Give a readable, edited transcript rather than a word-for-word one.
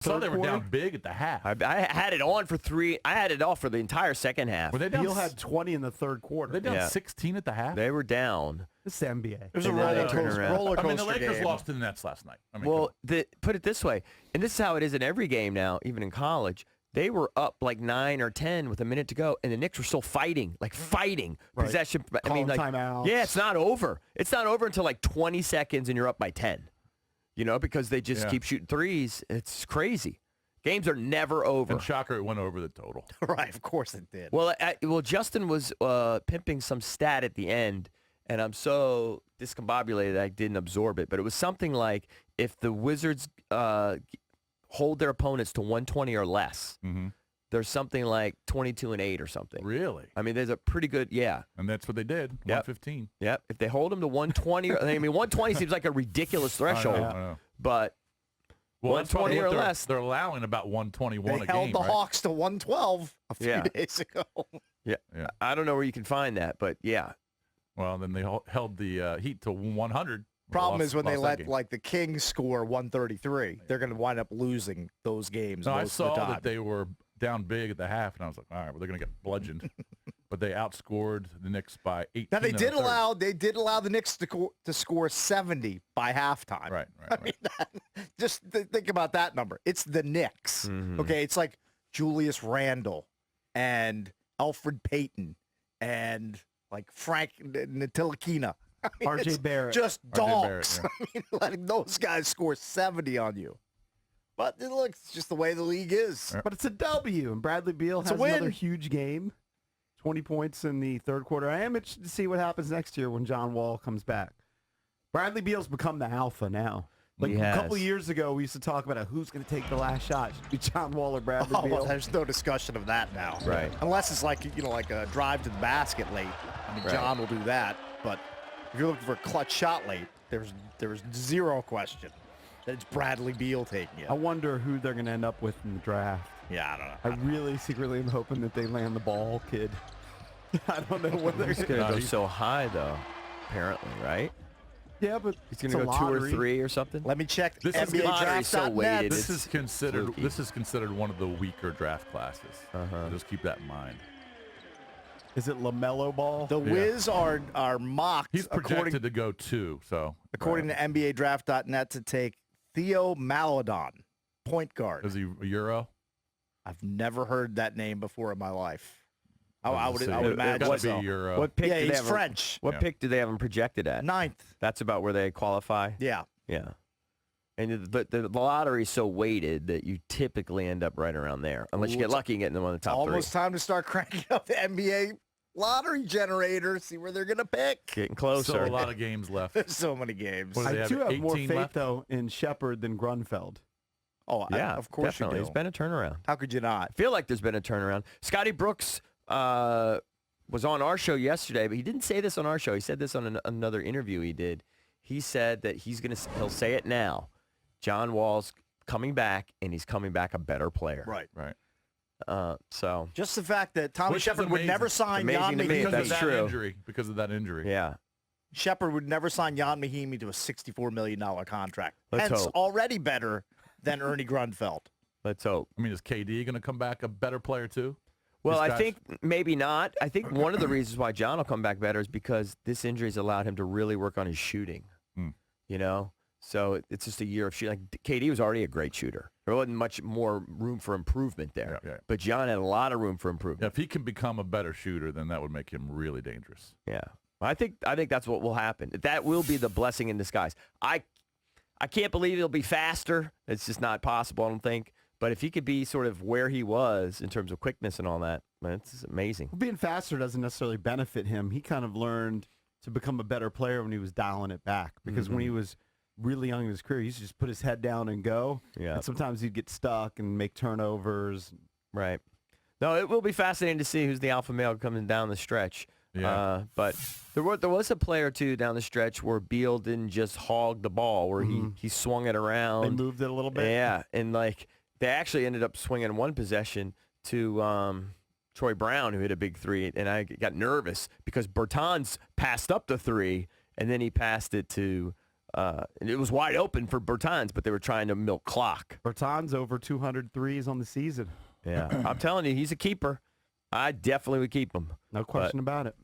Saw third they were quarter. down big at the half. I had it on for 3. I had it off for the entire second half. Were they down? Beal had 20 in the third Were quarter. they down Yeah. 16 at the half? They were down. This is the NBA. It was a And then they turn around. roller coaster I mean, the Lakers game. lost to the Nets last night. I mean, Well, put it this way, and this is how it is in every game now, even in college. They were up like 9 or 10 with a minute to go, and the Knicks were still fighting. Right. Possession. I Calling mean, like, timeouts. yeah, it's not over. It's not over until like 20 seconds, and you're up by 10. You know, because they just Yeah. keep shooting threes. It's crazy. Games are never over. and shocker, it went over the total. Right, of course it did. Well, Justin was pimping some stat at the end, and I'm so discombobulated I didn't absorb it. But it was something like if the Wizards hold their opponents to 120 or less, there's something like 22-8 or something. Really? I mean, there's a pretty good, yeah. And that's what they did. Yep. 115. Yep. If they hold them to 120, I mean, 120 seems like a ridiculous threshold, I know. but Well, that's probably 120 or what less. They're allowing about 121 they a held game, the right? Hawks to 112 a few Yeah. days ago. yeah, Yeah. I don't know where you can find that, but yeah. Well, then they held the Heat to 100. Problem Lost- is when they lost that let game. like the Kings score 133, they're going to wind up losing those games. No, I most saw of the time. that they were down big at the half, and I was like, all right, well, they're going to get bludgeoned. But they outscored the Knicks by 18. Now they in the did third. allow the Knicks to score 70 by halftime. Right. I mean, just think about that number. It's the Knicks. Mm-hmm. Okay, it's like Julius Randle and Alfred Payton and like Frank Ntilikina. I mean, RJ it's Barrett. Just RJ Barrett, dogs. yeah. I mean, letting those guys score 70 on you. But it looks just the way the league is. But it's a W, and Bradley Beal It's a has another win. huge game. 20 points in the third quarter. I am interested to see what happens next year when John Wall comes back. Bradley Beal's become the alpha now. Like He a has. couple of years ago, we used to talk about who's going to take the last shot. Should it be John Wall or Bradley Oh, Beal? well, there's no discussion of that now. Right. Unless it's like, like a drive to the basket late. I mean, Right. John will do that. But if you're looking for a clutch shot late, there's zero question that it's Bradley Beal taking it. I wonder who they're going to end up with in the draft. Yeah, I don't know. I really secretly am hoping that they land the ball kid. I don't know what they're He's going going to to go do. so high, though, apparently, right? Yeah, but He's going to go 2 or 3 or something? Let me check This is NBA lottery so Draft.net. weighted. This It's is considered fluky. this is considered one of the weaker draft classes. Uh-huh. Just keep that in mind. Is it LaMelo Ball? The Wiz are mocked He's projected according to go 2, so to NBA Draft.net to take Theo Maledon, point guard. is he a Euro? I've never heard that name before in my life. I would It imagine gotta so. be Euro. What pick Yeah, do they he's have him- French. What Yeah. pick do they have him projected at? Ninth. That's about where they qualify? Yeah. Yeah. And the lottery is so weighted that you typically end up right around there, unless you Ooh, get it's lucky and get them on the top Almost time to start cranking up the NBA lottery generator, see where they're going to pick. 3. Getting closer. Still a lot of games left. There's so many games. What do they I have, do have more 18 faith, left? though, in Shepard than Grunfeld. Oh, Yeah, of course definitely. you It's do. been a turnaround. How could you not? I feel like there's been a turnaround. Scotty Brooks was on our show yesterday, but he didn't say this on our show. He said this on another interview he did. He said that he'll say it now. John Wall's coming back, and he's coming back a better player. Right. So, Just the fact that Tommy Which is Shepard would amazing. never sign Amazing Jan to me. Because Mahimi. That's of that true. injury. Because of that injury. yeah. Shepard would never sign Jan Mahimi to a $64 million contract. Let's Hence, hope. already better than Ernie Grunfeld. Let's hope. I mean, is KD going to come back a better player too? Well, These I guys- think maybe not. I think one of the reasons why John will come back better is because this injury has allowed him to really work on his shooting. You know? So it's just a year of shooting. Like KD was already a great shooter. There wasn't much more room for improvement there. Yeah. But John had a lot of room for Yeah, improvement. if he can become a better shooter, then that would make him really dangerous. Yeah. I think that's what will happen. That will be the blessing in disguise. I can't believe he'll be faster. It's just not possible, I don't think. But if he could be sort of where he was in terms of quickness and all that, man, it's amazing. Being faster doesn't necessarily benefit him. He kind of learned to become a better player when he was dialing it back. Because when he was really young in his career, he used to just put his head down and go. Yeah. And sometimes he'd get stuck and make turnovers. Right. No, it will be fascinating to see who's the alpha male coming down the stretch. Yeah. But there was a player or two down the stretch where Beal didn't just hog the ball, where he swung it around. They moved it a little bit. Yeah, and like they actually ended up swinging one possession to Troy Brown, who hit a big 3, and I got nervous because Bertans passed up the 3, and then he passed it to And it was wide open for Bertans, but they were trying to milk clock. Bertans over 200 threes on the season. Yeah, I'm telling you, he's a keeper. I definitely would keep him. No question about it.